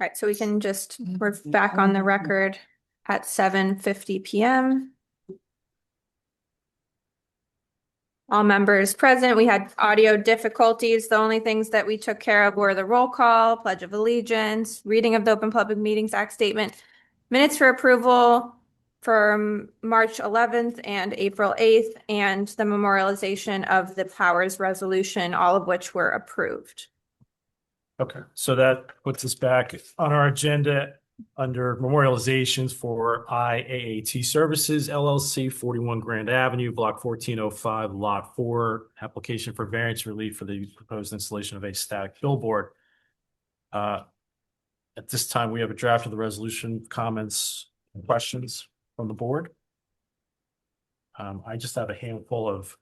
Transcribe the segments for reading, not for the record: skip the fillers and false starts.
right, so we can just, we're back on the record at 7:50 PM. All members present. We had audio difficulties. The only things that we took care of were the roll call, pledge of allegiance, reading of the Open Public Meetings Act statement, minutes for approval for March 11th and April 8th, and the memorialization of the powers resolution, all of which were approved. Okay, so that puts us back on our agenda under memorializations for IAAT Services LLC, 41 Grand Avenue, Block 1405, Lot 4, application for variance relief for the proposed installation of a static billboard. At this time, we have a draft of the resolution, comments, and questions from the board. I just have a handful of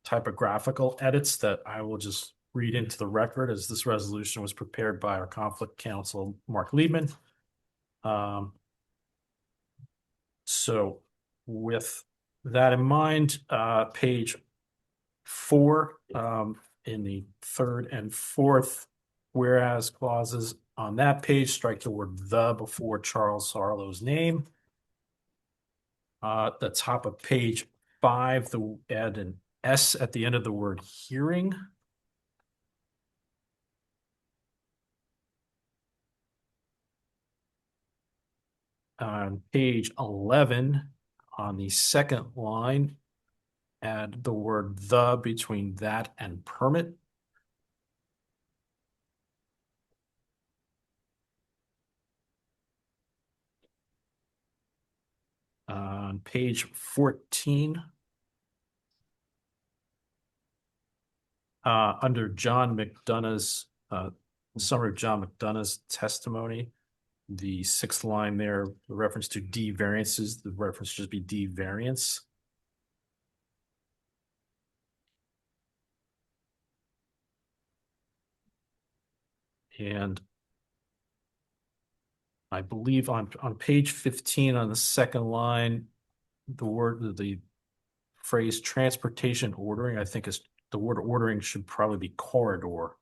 typographical edits that I will just read into the record, as this resolution was prepared by our conflict counsel, Mark Liebman. So with that in mind, page 4, in the third and fourth whereas clauses on that page, strike the word "the" before Charles Sarlo's name. At the top of page 5, add an S at the end of the word "hearing." On page 11, on the second line, add the word "the" between that and "permit." On page 14, under John McDonough's, summary of John McDonough's testimony, the 6th line there, the reference to D variances, the reference should be D variance. And I believe on page 15 on the second line, the phrase transportation ordering, I think is the word ordering should probably be corridor.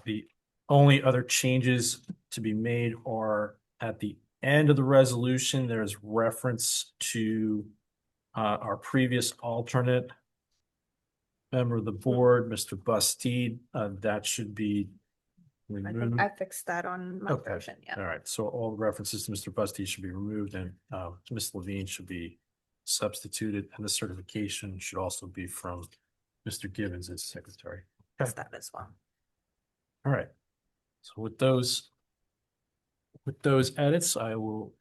The only other changes to be made are at the end of the resolution. There's reference to our previous alternate member of the board, Mr. Bustede. That should be removed. I fixed that on my Okay. version, yeah. All right, so all references to Mr. Bustede should be removed, and Ms. Levine should be substituted, and the certification should also be from Mr. Gibbons as secretary. Fixed that as well. All right. So with those edits, I will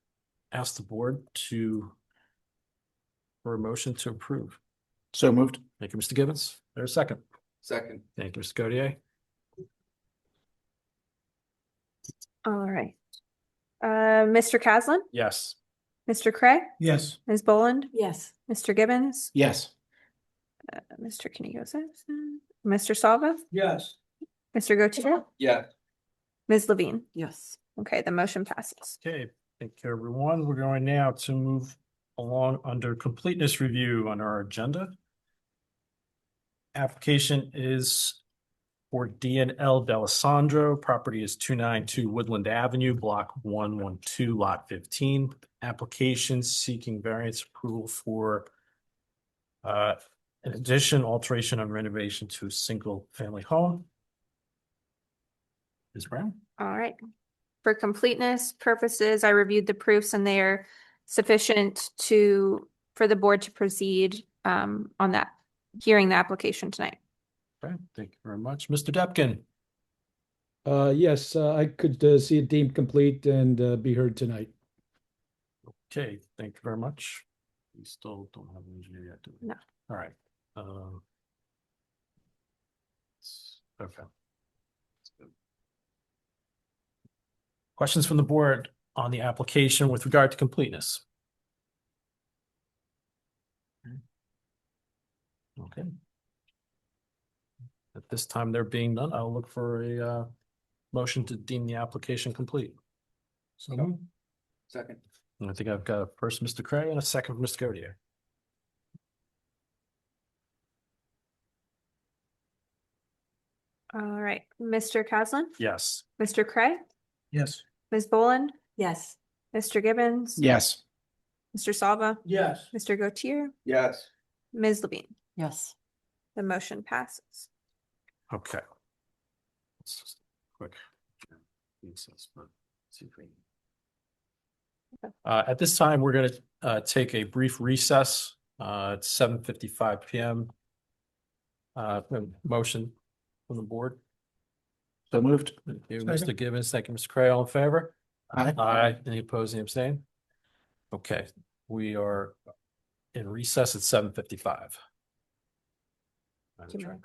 ask the board for a motion to approve. So moved. Thank you, Mr. Gibbons. There's a second. Second. Thank you, Mr. Gaudier. All right. Mr. Caslin, Yes. Mr. Cray, Yes. Ms. Boland, Yes. Mr. Gibbons, Yes. Mr. Kinigosa, Mr. Salva, Yes. Mr. Gautier, Yeah. Ms. Levine. Yes. Okay, the motion passes. Okay, thank you, everyone. We're going now to move along under completeness review on our agenda. Application is for DNL D'Alessandro. Property is 292 Woodland Avenue, Block 112, Lot 15. Application seeking variance approval for an addition, alteration, and renovation to a single-family home. Ms. Brown? All right. For completeness purposes, I reviewed the proofs and they are sufficient for the board to proceed on that, hearing the application tonight. Okay, thank you very much. Mr. Depkin? Yes, I could see it deemed complete and be heard tonight. Okay, thank you very much. We still don't have an engineer yet, do we? No. All right. Okay. That's good. Questions from the board on the application with regard to completeness? Okay. At this time, there being none, I'll look for a motion to deem the application complete. So second. And I think I've got a first, Mr. Cray, and a second, Mr. Gaudier. All right, Mr. Caslin, Yes. Mr. Cray, Yes. Ms. Boland, Yes. Mr. Gibbons. Yes. Mr. Salva, Yes. Mr. Gautier, Yes. Ms. Levine. Yes. The motion passes. Okay. Let's just quick. Recess, but see if we- At this time, we're going to take a brief recess. It's 7:55 PM. Motion from the board. So moved. Thank you, Mr. Gibbons. Thank you, Mr. Cray. All in favor? Aye. Aye. Any opposed, any abstain? Okay, we are in recess at 7:55. Give me a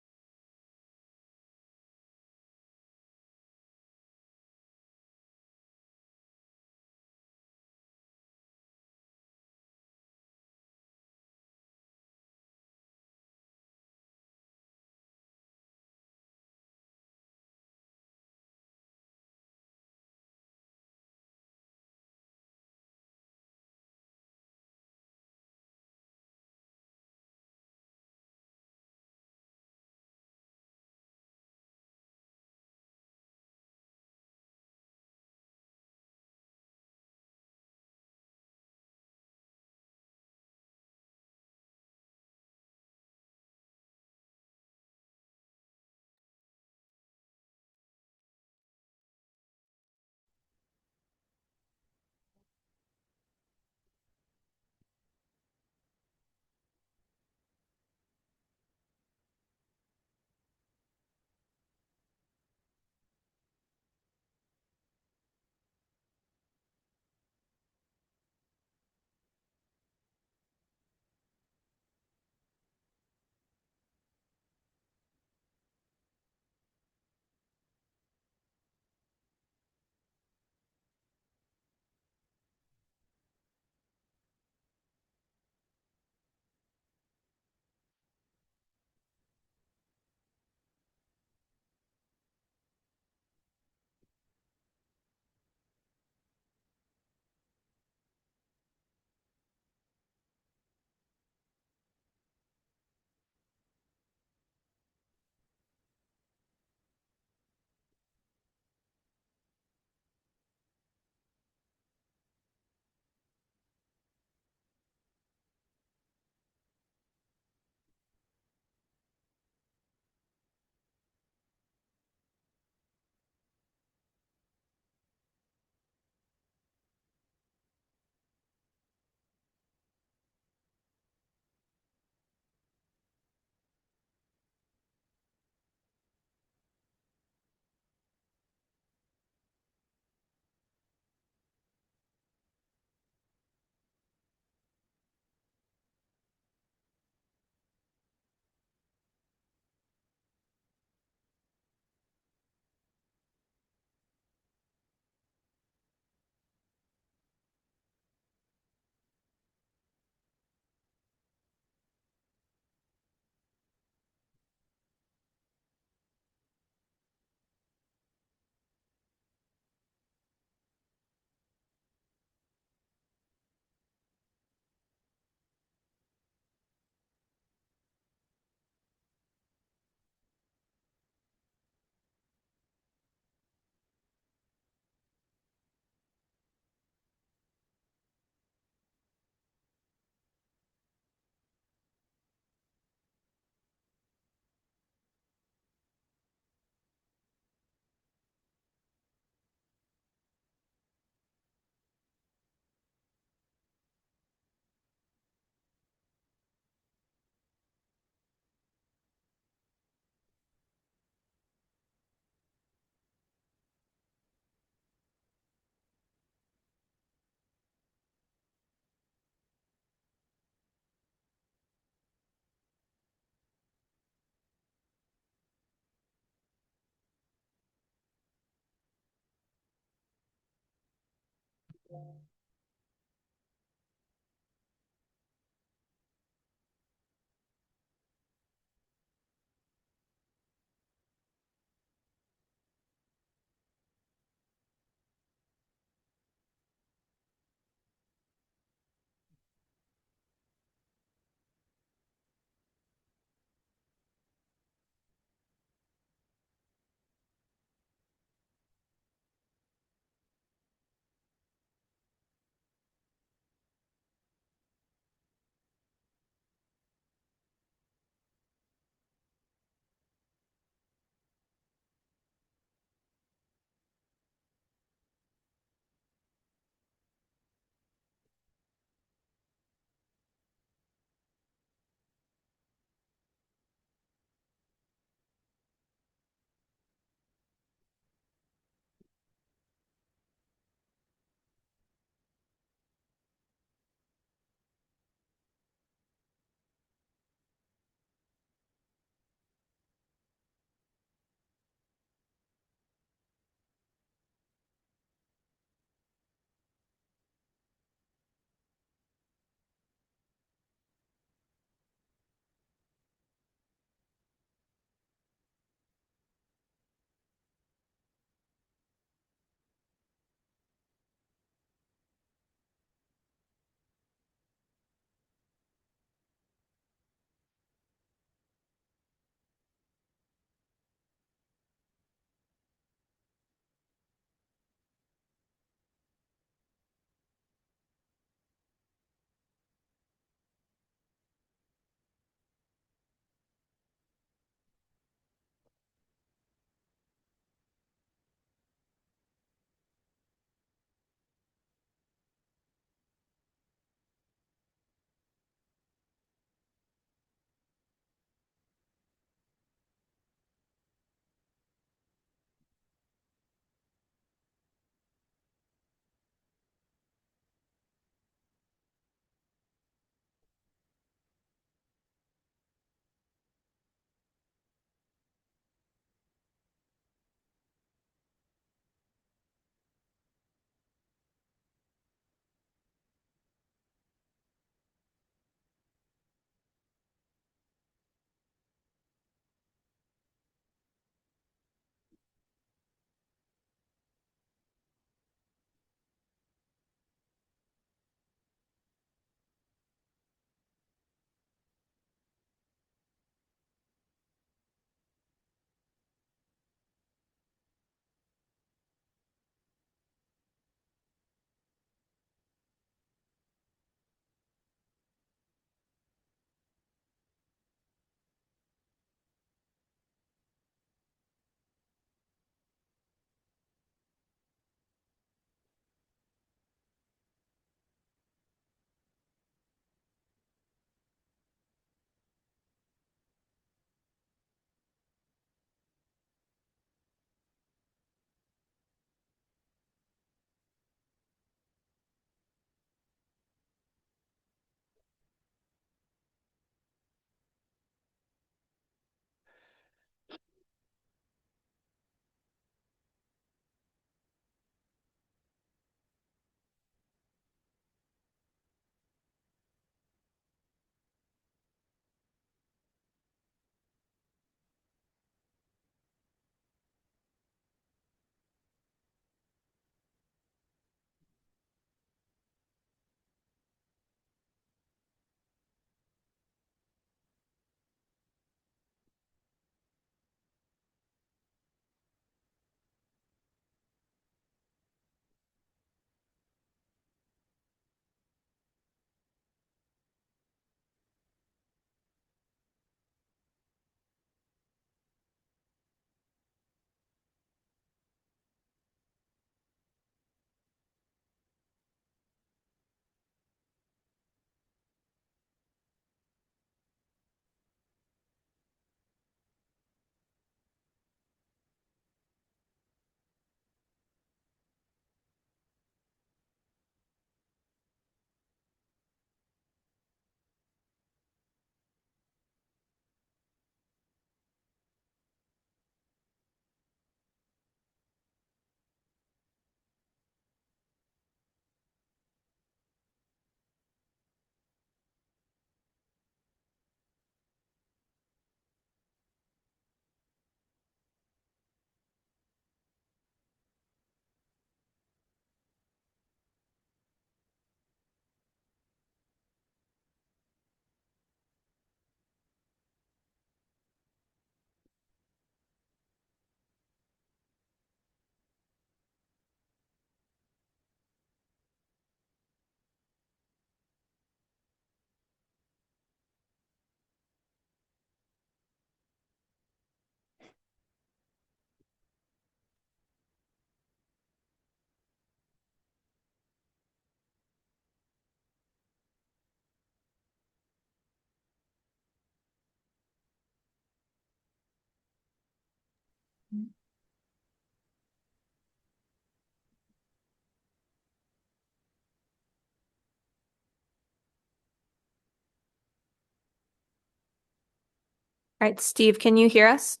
All right, Steve, can you hear us?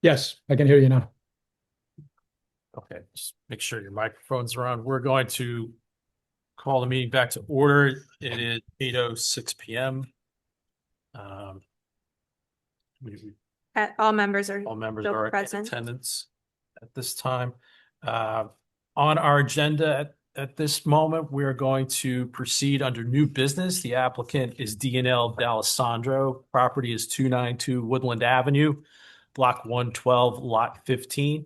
Yes, I can hear you now. Okay, just make sure your microphones are on. We're going to call the meeting back to order. It is 8:06 p.m. We All members are All members still are in present. attendance at this time. On our agenda at this moment, we're going to proceed under new business. The applicant is D&L D'Alessandro. Property is 292 Woodland Avenue, Block 112, Lot 15.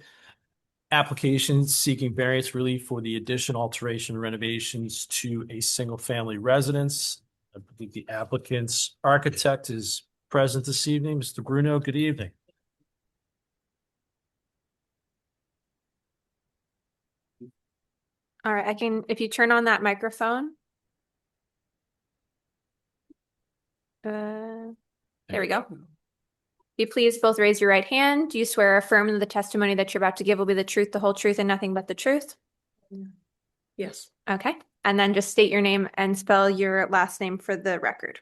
Application seeking variance relief for the addition, alteration, renovations to a single-family residence. I believe the applicant's architect is present this evening. Mr. Bruno, good evening. All right, if you turn on that microphone. There we go. You please both raise your right hand. Do you swear or affirm that the testimony that you're about to give will be the truth, the whole truth, and nothing but the truth? Yes. Okay. And then just state your name and spell your last name for the record.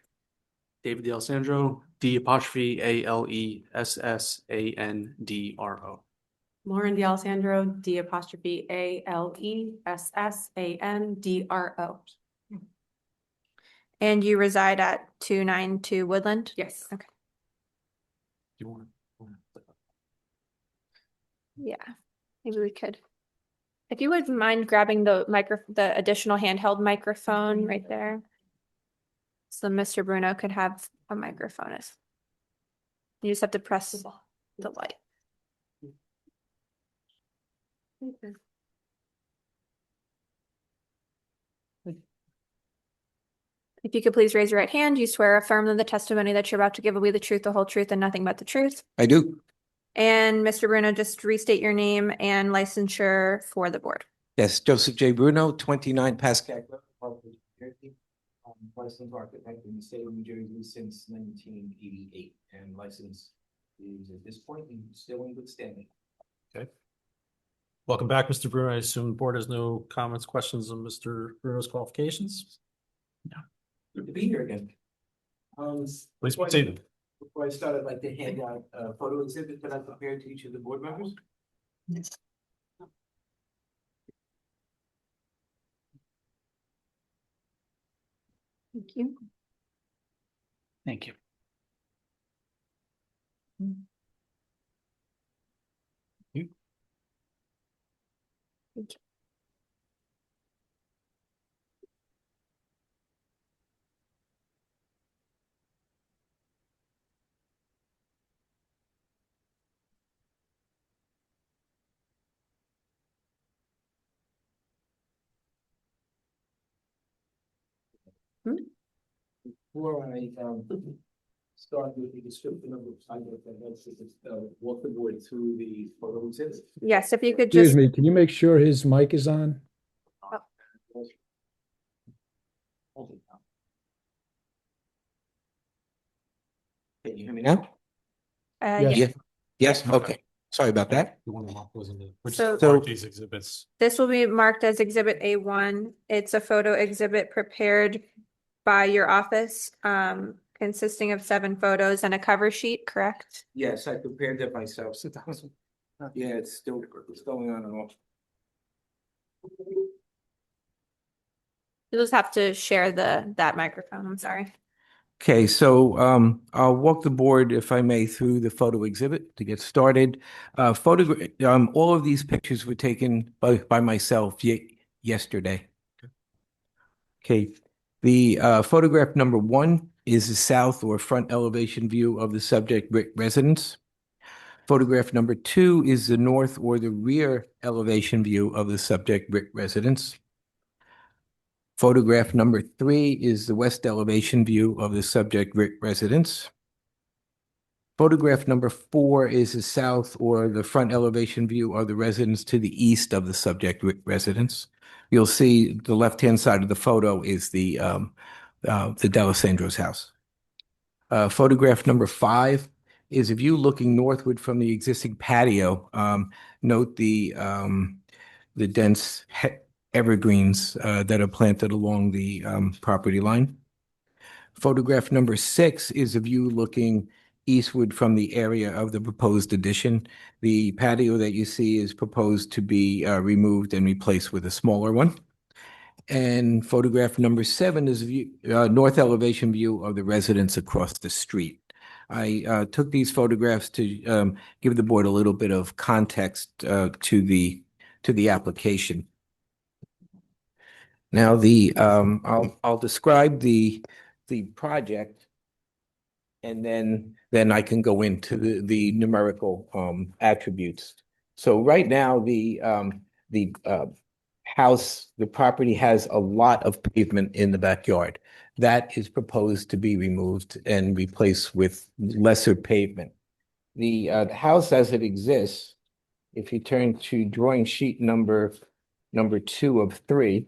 David D'Alessandro, D'Alessandro. Lauren D'Alessandro, D'Alessandro. And you reside at 292 Woodland? Yes. Okay. Do you want to? Yeah, maybe we could. If you would mind grabbing the additional handheld microphone right there. So Mr. Bruno could have a microphone. You just have to press the light. If you could please raise your right hand, you swear or affirm that the testimony that you're about to give will be the truth, the whole truth, and nothing but the truth. I do. And Mr. Bruno, just restate your name and licensure for the board. Yes, Joseph J. Bruno, 29 Pascack Road, Hartford, New Jersey. Licensed architect in the state of New Jersey since 1988, and license is at this point still in good standing. Okay. Welcome back, Mr. Bruno. I assume the board has no comments, questions on Mr. Bruno's qualifications? Good to be here again. Please proceed. Before I start, I'd like to hand out a photo exhibit that I prepared to each of the board members. Thank you. Thank you. Before I start with the description of the site, I'd like to walk the board through the photo exhibit. Yes, if you could Excuse just, me, can you make sure his mic is on? Can you hear me now? Yes. yeah. Yeah. Yes, okay. Sorry about that. Which So- are these exhibits? This will be marked as Exhibit A1. It's a photo exhibit prepared by your office, consisting of 7 photos and a cover sheet, correct? Yes, I prepared that myself. Yeah, it's going on and off. You'll just have to share that microphone, I'm sorry. Okay, so I'll walk the board, if I may, through the photo exhibit to get started. All of these pictures were taken by myself yesterday. Okay, the photograph number 1 is the south or front elevation view of the subject residence. Photograph number 2 is the north or the rear elevation view of the subject residence. Photograph number 3 is the west elevation view of the subject residence. Photograph number 4 is the south or the front elevation view of the residence to the east of the subject residence. You'll see the left-hand side of the photo is the D'Alessandro's house. Photograph number 5 is a view looking northward from the existing patio. Note the dense evergreens that are planted along the property line. Photograph number 6 is a view looking eastward from the area of the proposed addition. The patio that you see is proposed to be removed and replaced with a smaller one. And photograph number 7 is a view, north elevation view of the residence across the street. I took these photographs to give the board a little bit of context to the application. Now I'll describe the project, and then I can go into the numerical attributes. So right now the house, the property has a lot of pavement in the backyard. That is proposed to be removed and replaced with lesser pavement. The house as it exists, if you turn to drawing sheet number 2 of 3,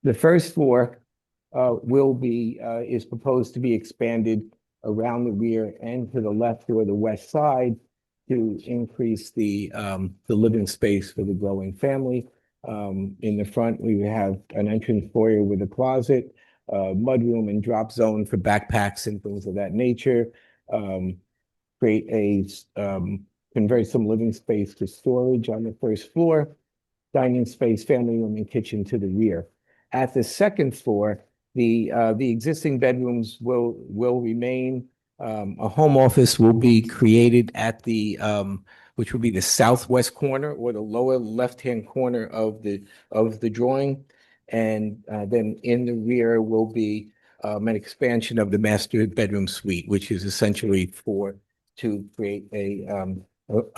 the first floor is proposed to be expanded around the rear and to the left or the west side to increase the living space for the growing family. In the front, we have an entrance foyer with a closet, mudroom and drop zone for backpacks and things of that nature. Convert some living space to storage on the first floor, dining space, family room, and kitchen to the rear. At the second floor, the existing bedrooms will remain. A home office will be created at which will be the southwest corner or the lower left-hand corner of the drawing. And then in the rear will be an expansion of the master bedroom suite, which is essentially to create a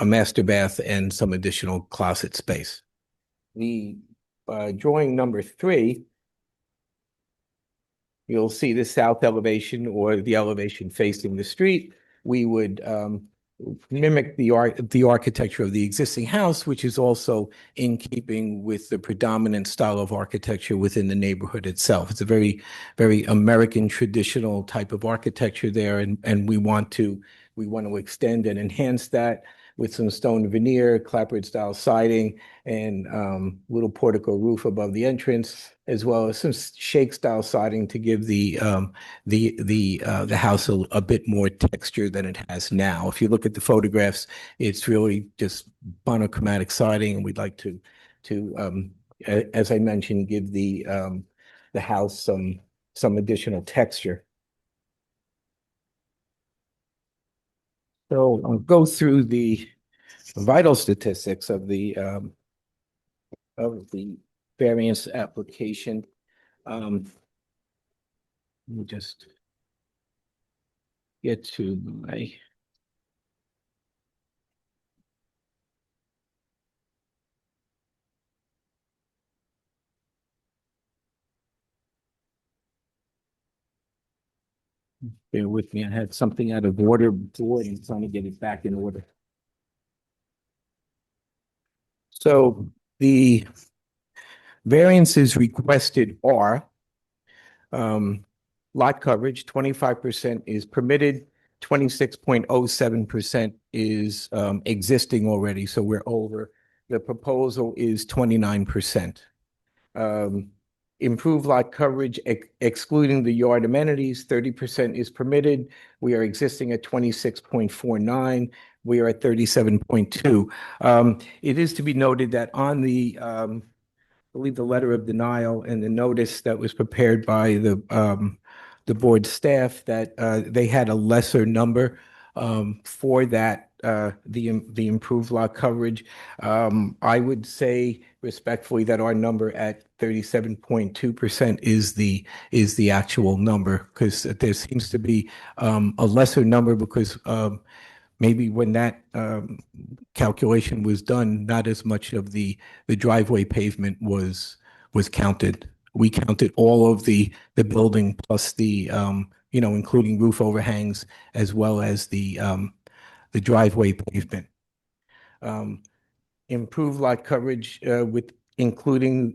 master bath and some additional closet space. The drawing number 3, you'll see the south elevation or the elevation facing the street. We would mimic the architecture of the existing house, which is also in keeping with the predominant style of architecture within the neighborhood itself. It's a very, very American traditional type of architecture there, and we want to extend and enhance that with some stone veneer, clapboard style siding, and little portico roof above the entrance, as well as some shake style siding to give the house a bit more texture than it has now. If you look at the photographs, it's really just monochromatic siding, and we'd like to as I mentioned, give the house some additional texture. So I'll go through the vital statistics of the variance application. Let me just get to my bear with me. I had something out of order before and trying to get it back in order. So the variances requested are lot coverage, 25% is permitted, 26.07% is existing already, so we're over. The proposal is 29%. Improved lot coverage, excluding the yard amenities, 30% is permitted. We are existing at 26.49. We are at 37.2. It is to be noted that on the, I believe the letter of denial and the notice that was prepared by the board staff, that they had a lesser number for that, the improved lot coverage. I would say respectfully that our number at 37.2% is the actual number, because there seems to be a lesser number because maybe when that calculation was done, not as much of the driveway pavement was counted. We counted all of the building plus the including roof overhangs as well as the driveway pavement. Improved lot coverage with including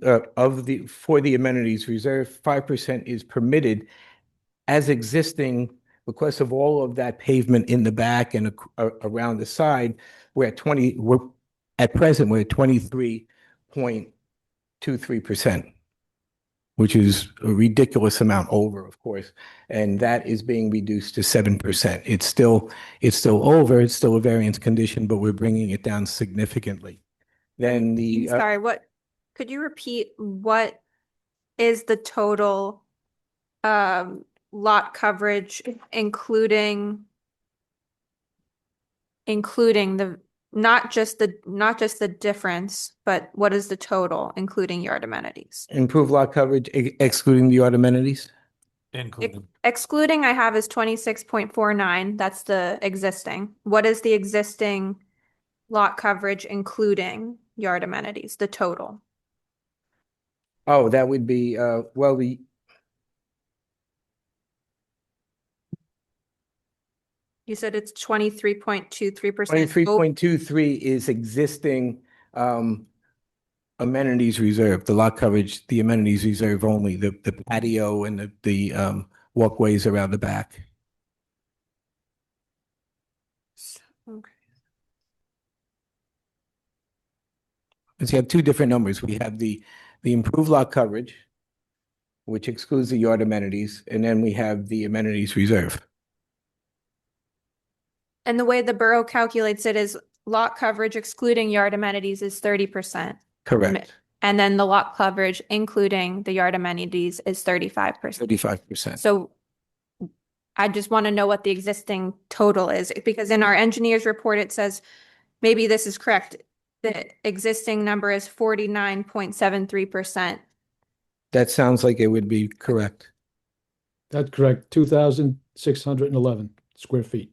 for the amenities reserved, 5% is permitted as existing because of all of that pavement in the back and around the side. At present we're at 23.23%. which is a ridiculous amount over, of course. And that is being reduced to 7%. It's still over, it's still a variance condition, but we're bringing it down significantly. Then the, Sorry, could you repeat what is the total lot coverage, including the, not just the difference, but what is the total, including yard amenities? improved lot coverage excluding the yard amenities? Including. Excluding I have is 26.49. That's the existing. What is the existing lot coverage, including yard amenities, the total? Oh, that would be, well, You said it's 23.23%. 23.23 is existing amenities reserve, the lot coverage, the amenities reserve only, the patio and the walkways around the back. Okay. Because you have two different numbers. We have the improved lot coverage, which excludes the yard amenities, and then we have the amenities reserve. And the way the borough calculates it is lot coverage excluding yard amenities is 30%. Correct. And then the lot coverage including the yard amenities is 35%. 35%. So I just want to know what the existing total is, because in our engineer's report, it says, maybe this is correct, the existing number is 49.73%. That sounds like it would be correct. That's correct, 2,611 square feet.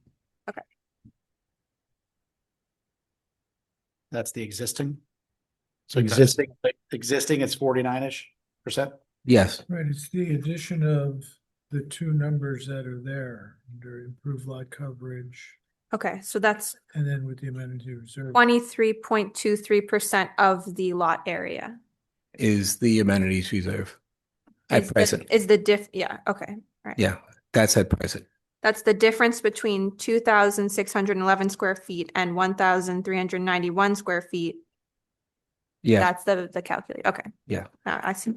That's the existing. So Existing. existing it's 49-ish%. Yes. Right, it's the addition of the two numbers that are there under improved lot coverage Okay, so that's and then with the amenity reserve. 23.23% of the lot area. Is the amenities reserve at Is the- present. Is the yeah, okay, right. Yeah, that's at present. That's the difference between 2,611 square feet and 1,391 square feet. Yeah. That's the calculate, okay. Yeah. I see.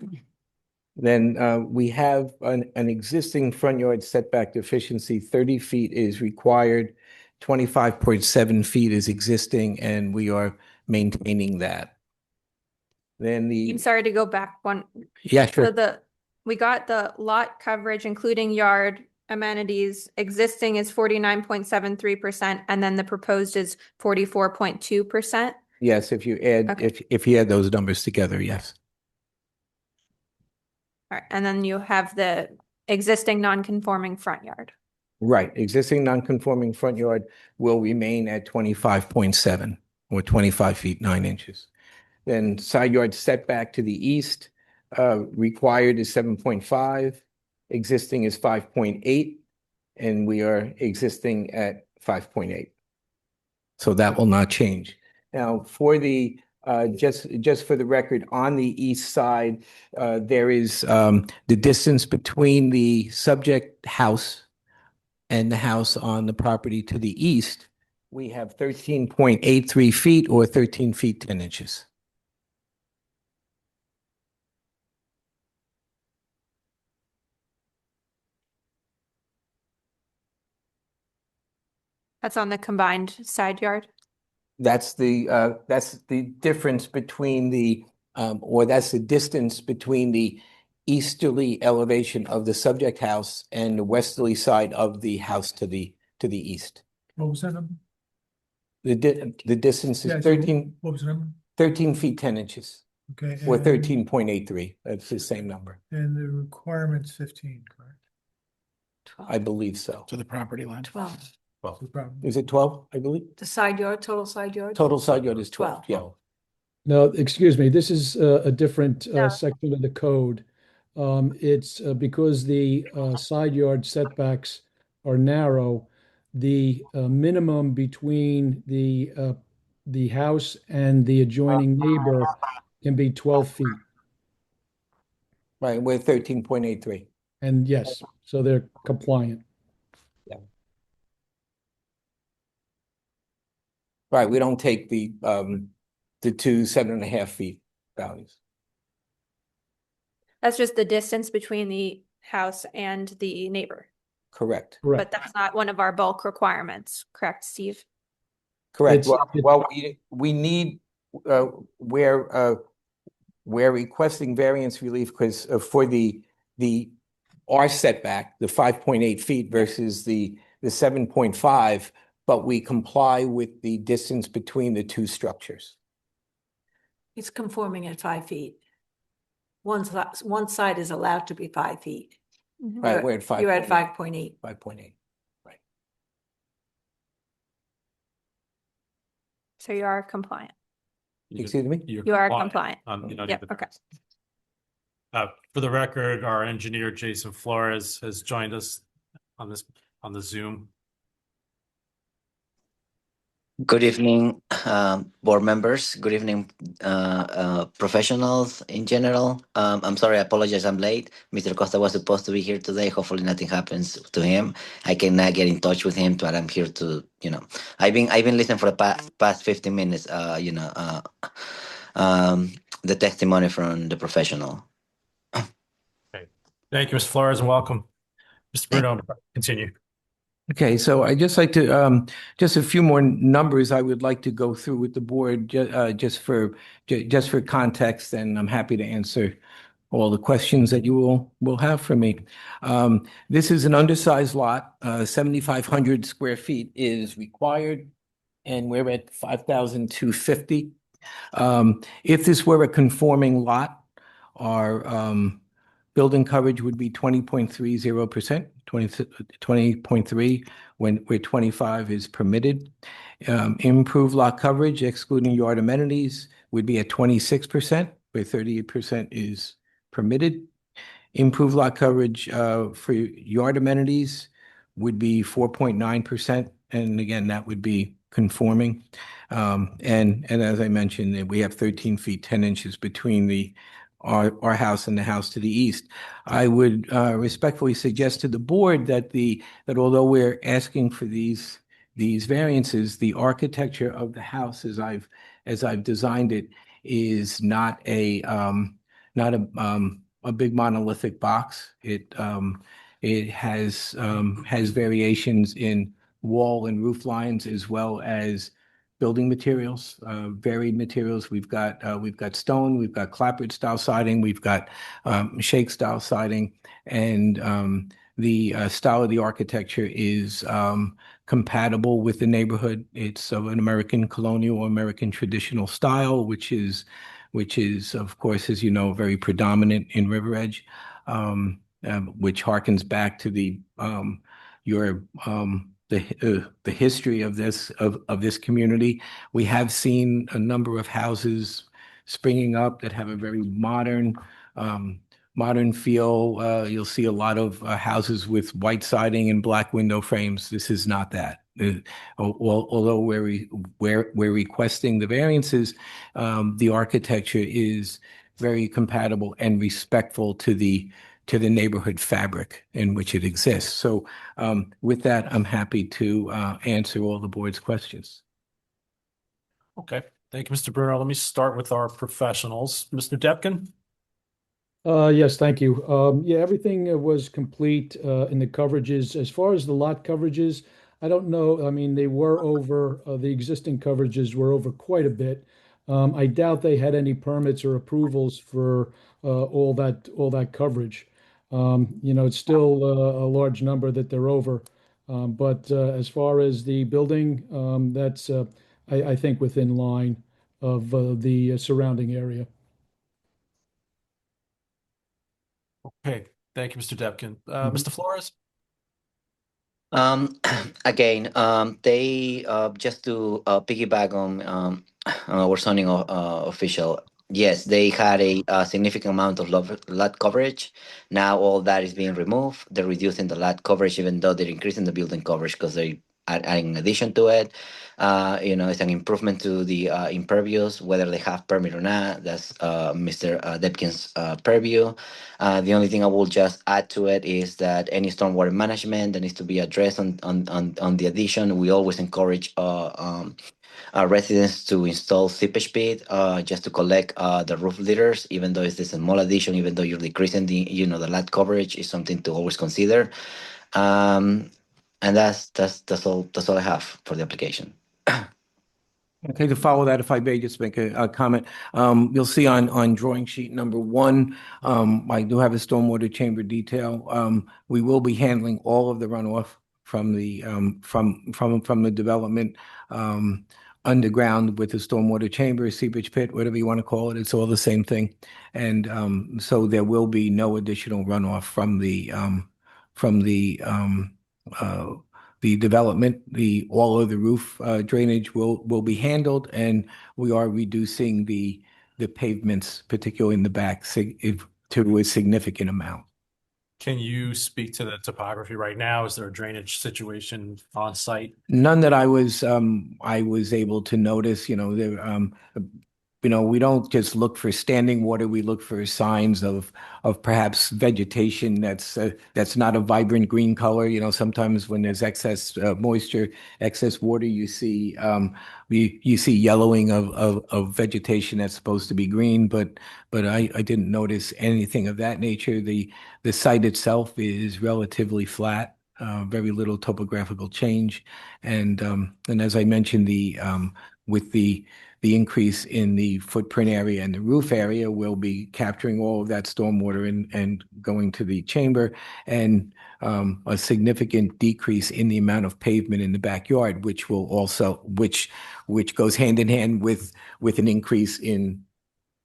Then we have an existing front yard setback deficiency. 30 feet is required. 25.7 feet is existing, and we are maintaining that. Then I'm the, sorry to go back one. yeah, So sure. we got the lot coverage, including yard amenities, existing is 49.73%, and then the proposed is 44.2%. Yes, if you add, Okay. if you add those numbers together, yes. All right, and then you have the existing non-conforming front yard. Right, existing non-conforming front yard will remain at 25.7 or 25 feet 9 inches. Then side yard setback to the east, required is 7.5, existing is 5.8, and we are existing at 5.8. So that will not change. Now, for the just for the record, on the east side, there is the distance between the subject house and the house on the property to the east. We have 13.83 feet or 13 feet 10 inches. That's on the combined side yard. That's the difference between the or that's the distance between the easterly elevation of the subject house and the westerly side of the house to the east. What was that number? The distance Yeah, is so 13 What was the number? 13 feet 10 inches Okay. or and- 13.83. That's the same number. And the requirement's 15, correct? I believe so. To the property line. 12. That's the problem. Is it 12, I believe? The side yard, total side yard? Total side yard is 12, 12. yeah. No, excuse me, this is a different Yeah. section of the code. It's because the side yard setbacks are narrow, the minimum between the house and the adjoining neighbor can be 12 feet. Right, we're 13.83. And yes, so they're compliant. Right, we don't take the 2 7.5 feet values. That's just the distance between the house and the neighbor. Correct. But Correct. that's not one of our bulk requirements, correct, Steve? Correct. It's- Well, we need, we're requesting variance relief because for our setback, the 5.8 feet versus the 7.5, but we comply with the distance between the two structures. It's conforming at 5 feet. One side is allowed to be 5 feet. Right, we're at 5. You're at 5.8. 5.8. Right. So you are compliant. Excuse me? You are compliant. You don't Yep, need the okay. For the record, our engineer, Jason Flores, has joined us on the Zoom. Good evening, board members. Good evening, professionals in general. I'm sorry, I apologize, I'm late. Mr. Costa was supposed to be here today. Hopefully nothing happens to him. I cannot get in touch with him, but I'm here to, I've been listening for the past 15 minutes, the testimony from the professional. Thank you, Mr. Flores, and welcome. Mr. Bruno, continue. Okay, so I just like to, just a few more numbers I would like to go through with the board, just for context, and I'm happy to answer all the questions that you will have for me. This is an undersized lot, 7,500 square feet is required, and we're at 5,250. If this were a conforming lot, our building coverage would be 20.30%, 20.3 where 25 is permitted. Improved lot coverage, excluding yard amenities, would be at 26%, where 38% is permitted. Improved lot coverage for yard amenities would be 4.9%, and again, that would be conforming. And as I mentioned, we have 13 feet 10 inches between our house and the house to the east. I would respectfully suggest to the board that although we're asking for these variances, the architecture of the house as I've designed it is not a big monolithic box. It has variations in wall and roof lines as well as building materials, varied materials. We've got stone, we've got clapboard style siding, we've got shake style siding, and the style of the architecture is compatible with the neighborhood. It's of an American colonial or American traditional style, which is of course, as you know, very predominant in River Edge, which harkens back to the history of this community. We have seen a number of houses springing up that have a very modern feel. You'll see a lot of houses with white siding and black window frames. This is not that. Although we're requesting the variances, the architecture is very compatible and respectful to the neighborhood fabric in which it exists. So with that, I'm happy to answer all the board's questions. Okay, thank you, Mr. Bruno. Let me start with our professionals. Mr. Depkin? Yes, thank you. Yeah, everything was complete in the coverages. As far as the lot coverages, I don't know. I mean, they were over, the existing coverages were over quite a bit. I doubt they had any permits or approvals for all that coverage. It's still a large number that they're over. But as far as the building, that's, I think, within line of the surrounding area. Okay, thank you, Mr. Depkin. Mr. Flores? Again, they just to piggyback on our zoning official. Yes, they had a significant amount of lot coverage. Now all that is being removed. They're reducing the lot coverage, even though they're increasing the building coverage because they adding an addition to it. It's an improvement to the impervious, whether they have permit or not. That's Mr. Depkin's purview. The only thing I will just add to it is that any stormwater management that needs to be addressed on the addition, we always encourage residents to install seepage pit just to collect the roof litters, even though it's a small addition, even though you're decreasing the lot coverage, is something to always consider. And that's all I have for the application. Okay, to follow that, if I may just make a comment, you'll see on drawing sheet number 1, I do have a stormwater chamber detail. We will be handling all of the runoff from the from the development underground with the stormwater chamber, seepage pit, whatever you want to call it. It's all the same thing, and so there will be no additional runoff from the development. All of the roof drainage will be handled, and we are reducing the pavements, particularly in the back, to a significant amount. Can you speak to the topography right now? Is there a drainage situation on site? None that I was able to notice. We don't just look for standing water. We look for signs of perhaps vegetation that's not a vibrant green color. Sometimes when there's excess moisture, excess water, you see yellowing of vegetation that's supposed to be green. But I didn't notice anything of that nature. The site itself is relatively flat. Very little topographical change, and as I mentioned, with the increase in the footprint area and the roof area, we'll be capturing all of that stormwater and going to the chamber, and a significant decrease in the amount of pavement in the backyard, which will also which goes hand in hand with an increase in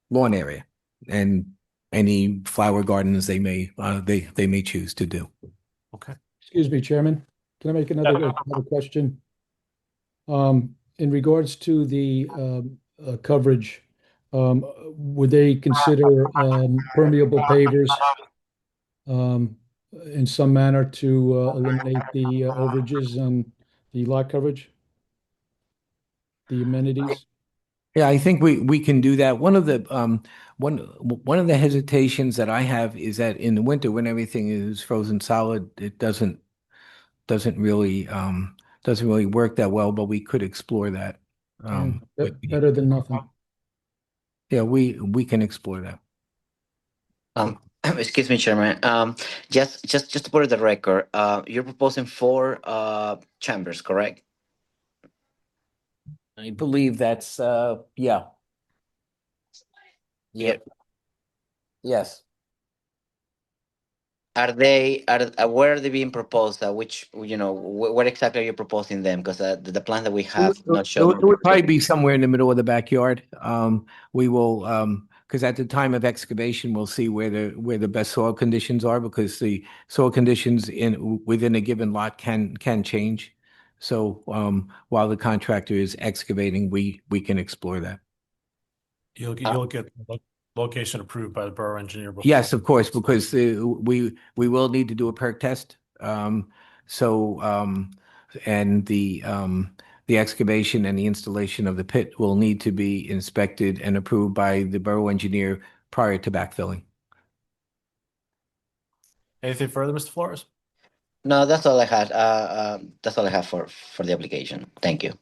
lawn area and any flower gardens they may choose to do. Okay. Excuse me, Chairman, can I make another question? In regards to the coverage, would they consider permeable pavers in some manner to eliminate the overages on the lot coverage? The amenities? Yeah, I think we can do that. One of the hesitations that I have is that in the winter, when everything is frozen solid, it doesn't really work that well, but we could explore that. Better than nothing. Yeah, we can explore that. Excuse me, Chairman. Just to put it the record, you're proposing 4 chambers, correct? I believe that's yeah. Yep. Yes. Where are they being proposed? Where exactly are you proposing them? Because the plan that we have not shown. It would probably be somewhere in the middle of the backyard. We will, because at the time of excavation, we'll see where the best soil conditions are, because the soil conditions within a given lot can change. So while the contractor is excavating, we can explore that. You'll get location approved by the borough engineer before. Yes, of course, because we will need to do a perk test. And the excavation and the installation of the pit will need to be inspected and approved by the borough engineer prior to backfilling. Anything further, Mr. Flores? No, that's all I had. That's all I have for the application. Thank you.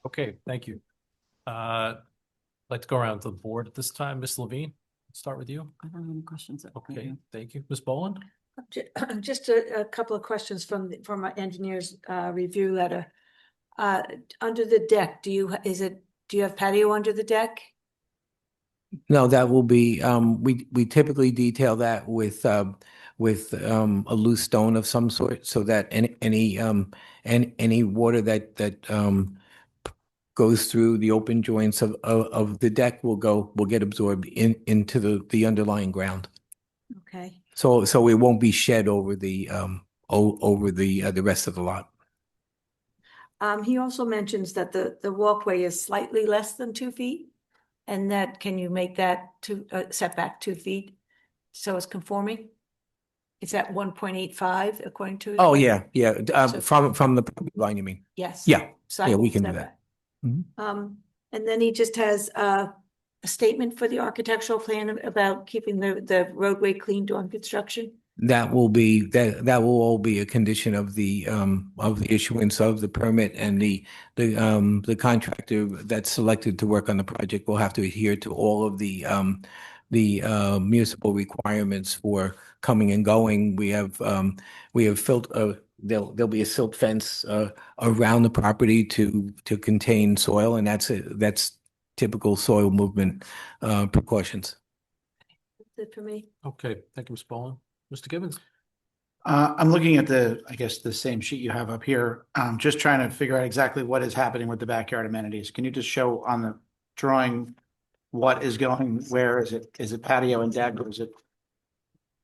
Okay, thank you. I'd like to go around to the board at this time. Ms. Levine, start with you. I don't have any questions. Okay, thank you. Ms. Boland? Just a couple of questions from our engineer's review letter. Under the deck, do you have patio under the deck? No, that will be, we typically detail that with a loose stone of some sort, so that any water that goes through the open joints of the deck will get absorbed into the underlying ground. Okay. So it won't be shed over the rest of the lot. He also mentions that the walkway is slightly less than 2 feet, and that can you make that setback 2 feet so it's conforming? is that 1.85 according to? his Oh, plan? yeah, So- from the property line, you mean? Yes. Yeah, Side yeah, we can do that. setback. Mhm. And then he just has a statement for the architectural plan about keeping the roadway clean during construction. That will all be a condition of the issuance of the permit, and the contractor that's selected to work on the project will have to adhere to all of the municipal requirements for coming and going. We have there'll be a silt fence around the property to contain soil, and that's typical soil movement precautions. That's it for me. Okay, thank you, Ms. Bowling. Mr. Gibbons? I'm looking at I guess, the same sheet you have up here. Just trying to figure out exactly what is happening with the backyard amenities. Can you just show on the drawing what is going, where is it? Is it patio and deck, or is it?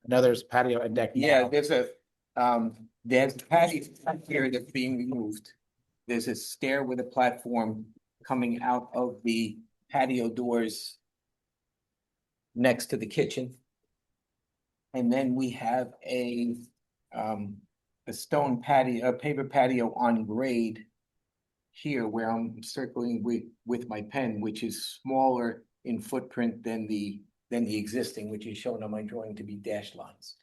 I know there's patio and deck. now. There's a patio here that's being removed. There's a stair with a platform coming out of the patio doors next to the kitchen. And then we have a stone patio, a paper patio on grade here where I'm circling with my pen, which is smaller in footprint than the existing, which is shown on my drawing to be dashed lines.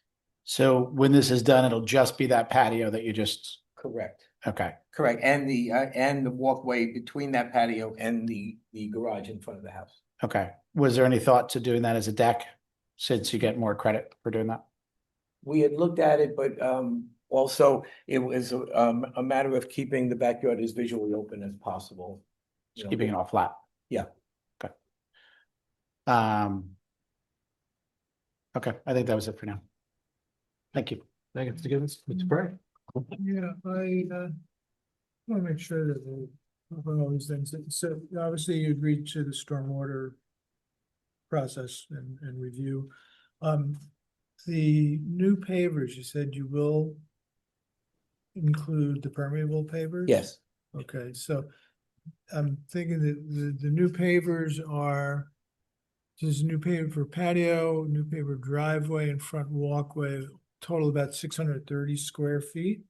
So when this is done, it'll just be that patio that you just, Correct. okay. Correct, and the walkway between that patio and the garage in front of the house. Okay. Was there any thought to doing that as a deck, since you get more credit for doing that? We had looked at it, but also it was a matter of keeping the backyard as visually open as possible. Just keeping it all flat? Yeah. Okay. Okay, I think that was it for now. Thank you. Thank you, Mr. Gibbons. Mr. Bray? Yeah, I want to make sure that on all these things, so obviously you agreed to the stormwater process and review. The new pavers, you said you will include the permeable pavers? Yes, Okay, so I'm thinking that the new pavers are just new paver for patio, new paver driveway and front walkway, total about 630 square feet.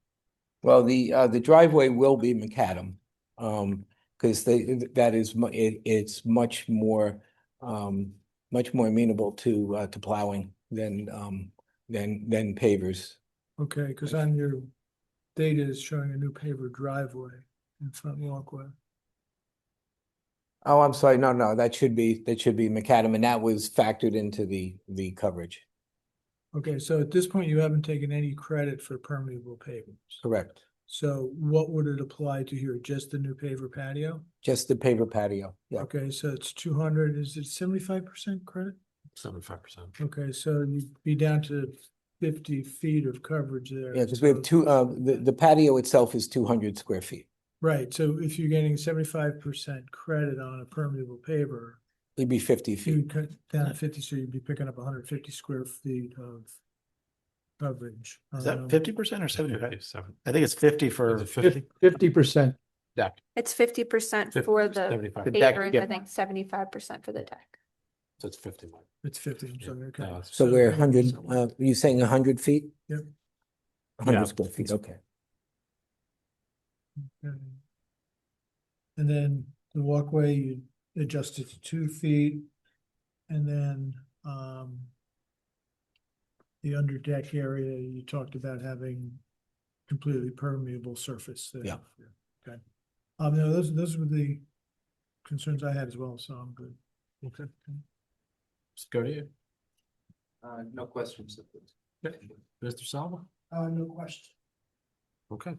well, the driveway will be macadam, because it's much more amenable to plowing than pavers. Okay, because on your data is showing a new paver driveway and front walkway. Oh, I'm sorry, no, that should be macadam, and that was factored into the coverage. Okay, so at this point, you haven't taken any credit for permeable pavers. Correct. So what would it apply to here? Just the new paver patio? Just the paver patio, yeah. Okay, so it's 200, is it 75% credit? 75%. Okay, so you'd be down to 50 feet of coverage there. Yeah, because we have the patio itself is 200 square feet. Right, so if you're getting 75% credit on a permeable paver, It'd be 50 you feet. would cut down to 50, so you'd be picking up 150 square feet of coverage. Is that 50% or 75? 57. I think it's 50 Is for it 50? 50%. deck. It's 50% for the 75. The deck, paver and yeah. I think 75% for the deck. So it's 51. It's 50, I'm sorry, okay. No, So we're 100, you saying 100 feet? Yep. 100 Yeah. square feet, okay. Okay. And then the walkway, you adjust it to 2 feet. And then, the under deck area, you talked about having completely permeable surface there. Yeah. Okay. No, those were the concerns I had as well, so I'm good. Okay. Let's go to you. No questions. Okay. Mr. Salva? No question. Okay.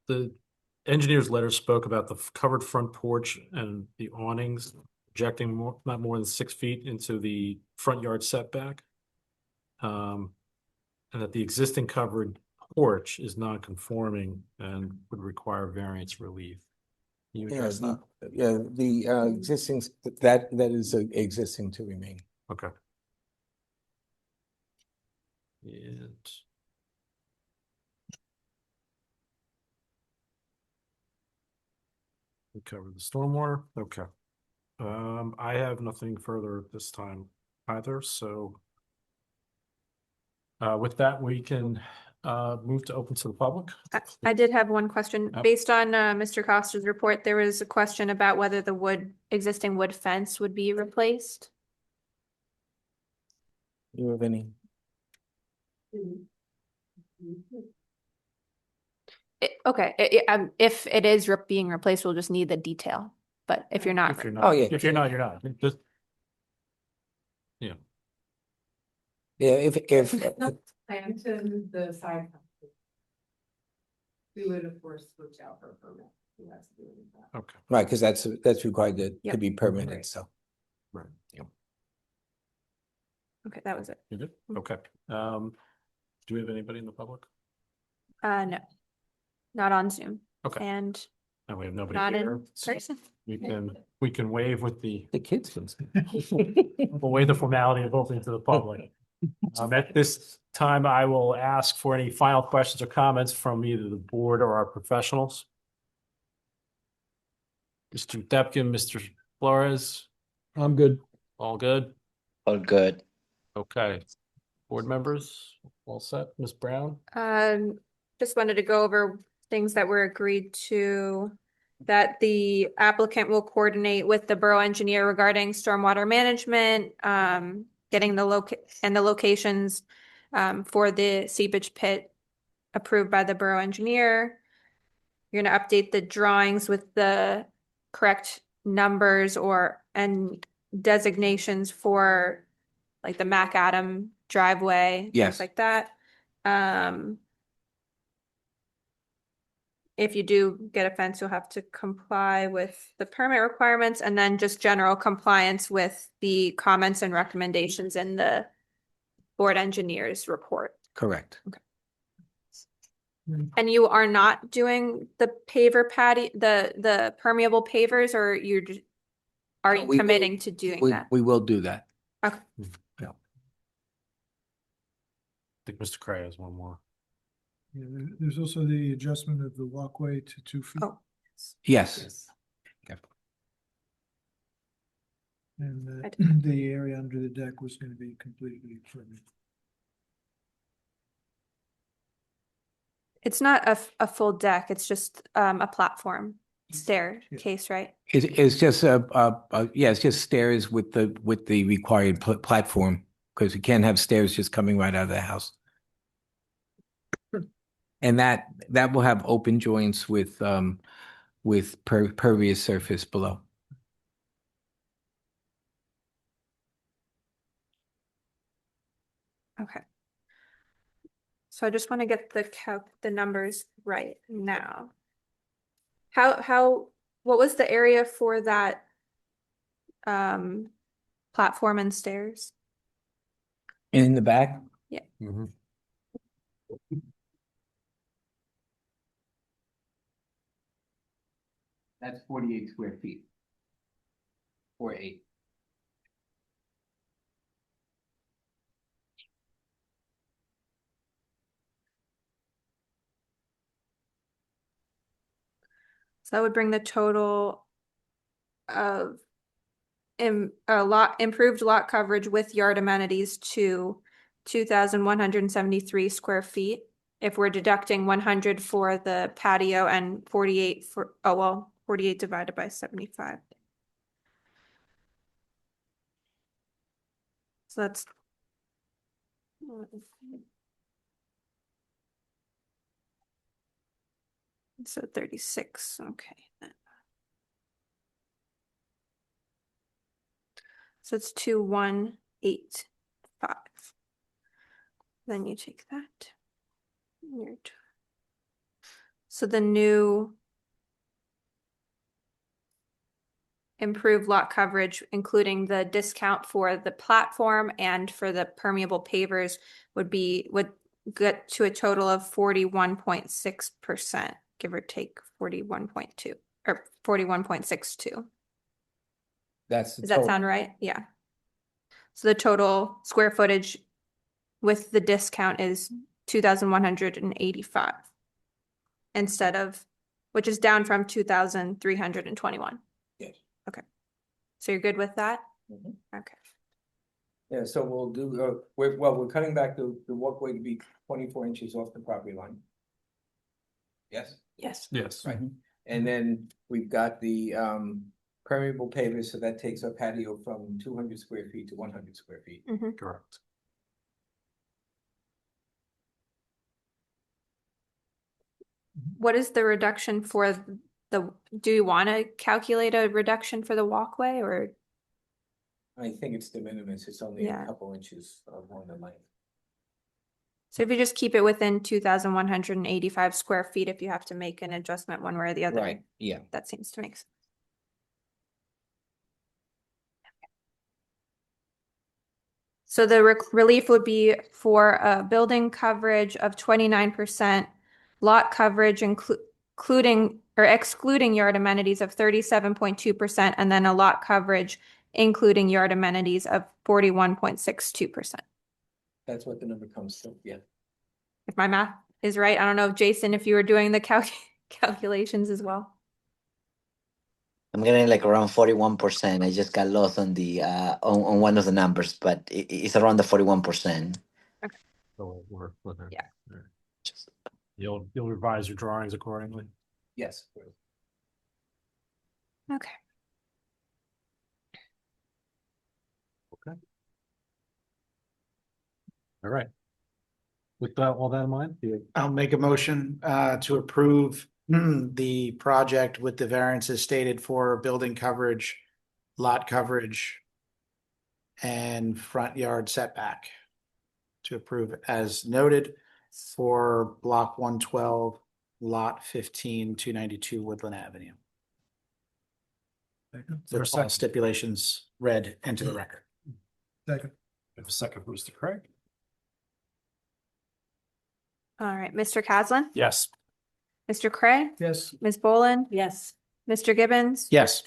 The engineer's letter spoke about the covered front porch and the awnings projecting not more than 6 feet into the front yard setback. And that the existing covered porch is non-conforming and would require variance relief. Can you Yeah, address that? the existing, that is existing to remain. Okay. And We covered the stormwater. Okay. I have nothing further at this time either, so. With that, we can move to open to the public. I did have one question. Yep. Based on Mr. Costa's report, there was a question about whether the existing wood fence would be replaced. You have any? If it is being replaced, we'll just need the detail. But if you're not, If you're Oh, not, yeah. if you're not, you're not. Just Yeah, if, Plan to the side. We would of course switch out for a permit. Who has to do that? okay. right, because that's required to Yep. be permanent, Right. so. Right. okay, that was it. You good? Okay. Do we have anybody in the public? No, not on Zoom Okay. and No, we have nobody not here. in so person. we can waive with the, The kids. we'll waive the formality of opening to the public. At this time, I will ask for any final questions or comments from either the board or our professionals. Mr. Depkin, Mr. Flores, I'm good. all good? All good. Okay. Board members, all set? Ms. Brown? Just wanted to go over things that were agreed to, that the applicant will coordinate with the borough engineer regarding stormwater management, getting the locations for the seepage pit approved by the borough engineer. You're gonna update the drawings with the correct numbers and designations for like the McAdam driveway, Yes. things like that. If you do get a fence, you'll have to comply with the permit requirements, and then just general compliance with the comments and recommendations in the board engineer's report. Correct. And you are not doing the paver the permeable pavers, or are you We will- committing to doing that? We will do that. Okay. I think Mr. Cray has one more. Yeah, there's also the adjustment of the walkway to 2 feet. Oh. Yes. And I the area under the deck was going to be completely permanent. It's not a full deck, it's just a platform staircase, right? It's just it's just stairs with the required platform, because you can't have stairs just coming right out of the house. And that will have open joints with pervious surface below. Okay. So I just want to get the numbers right now. What was the area for that platform and stairs? In the back? Yeah. Mhm. That's 48 square feet. 48. So that would bring the total of improved lot coverage with yard amenities to 2,173 square feet. If we're deducting 100 for the patio and 48 for, 48 divided by 75. So that's. So 36, okay. So it's 2,185. Then you take that. So the new improved lot coverage, including the discount for the platform and for the permeable pavers, would get to a total of 41.6%, give or take 41.2 or 41.62. Does Does that sound right? Yeah. So the total square footage with the discount is 2,185 instead of which is down from 2,321. Yes. Okay. So you're good with that? Mhm. Okay. Yeah, so we'll do, we're cutting back the walkway to be 24 inches off the property line. Yes. Yes. Yes. Right. And then we've got the permeable pavers, so that takes our patio from 200 square feet to 100 square feet. Mhm. Correct. What is the reduction for do you want to calculate a reduction for the walkway or? I think it's de minimis, it's only Yeah. a couple inches more than length. So if you just keep it within 2,185 square feet, if you have to make an adjustment one way or the other. Right, yeah. That seems to make sense. So the relief would be for a building coverage of 29%, lot coverage including or excluding yard amenities of 37.2%, and then a lot coverage including yard amenities of 41.62%. That's what the number comes to, yeah. If my math is right, I don't know, Jason, if you were doing the calculations as well. I'm getting like around 41%. I just got lost on the on one of the numbers, but it's around the 41%. So we're there. Yeah. You'll revise your drawings accordingly. Yes. Okay. All right. With that, all that in mind, I'll make a motion to approve the project with the variances stated for building coverage, lot coverage, and front yard setback. To approve as noted for block 112, lot 15, 292 Woodland Avenue. There's With all stipulations read into the record. Second. we have a second for Mr. Craig. All right, Mr. Caslin, Yes. Mr. Cray, Yes. Ms. Boland, Yes. Mr. Gibbons, Yes.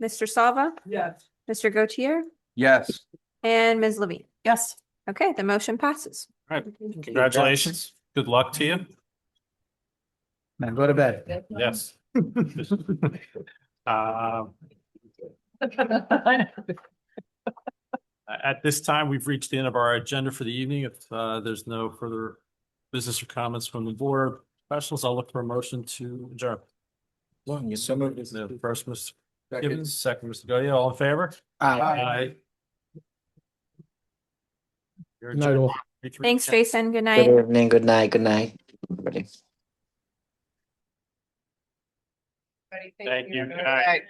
Mr. Salva, Yes. Mr. Gautier, Yes. and Ms. Levine. Yes. Okay, the motion passes. All right. Congratulations. Good luck to you. Now go to bed. Yes. At this time, we've reached the end of our agenda for the evening. If there's no further business or comments from the board professionals, I'll look for a motion to adjourn. So moved. The first, Mr. Gibbons, second, Mr. Godia, all in favor? Aye. You're Good night, all. adjourned. Thanks, Jason. Good Good night. evening. Good night. Good night. Everybody. Thank you. Good night.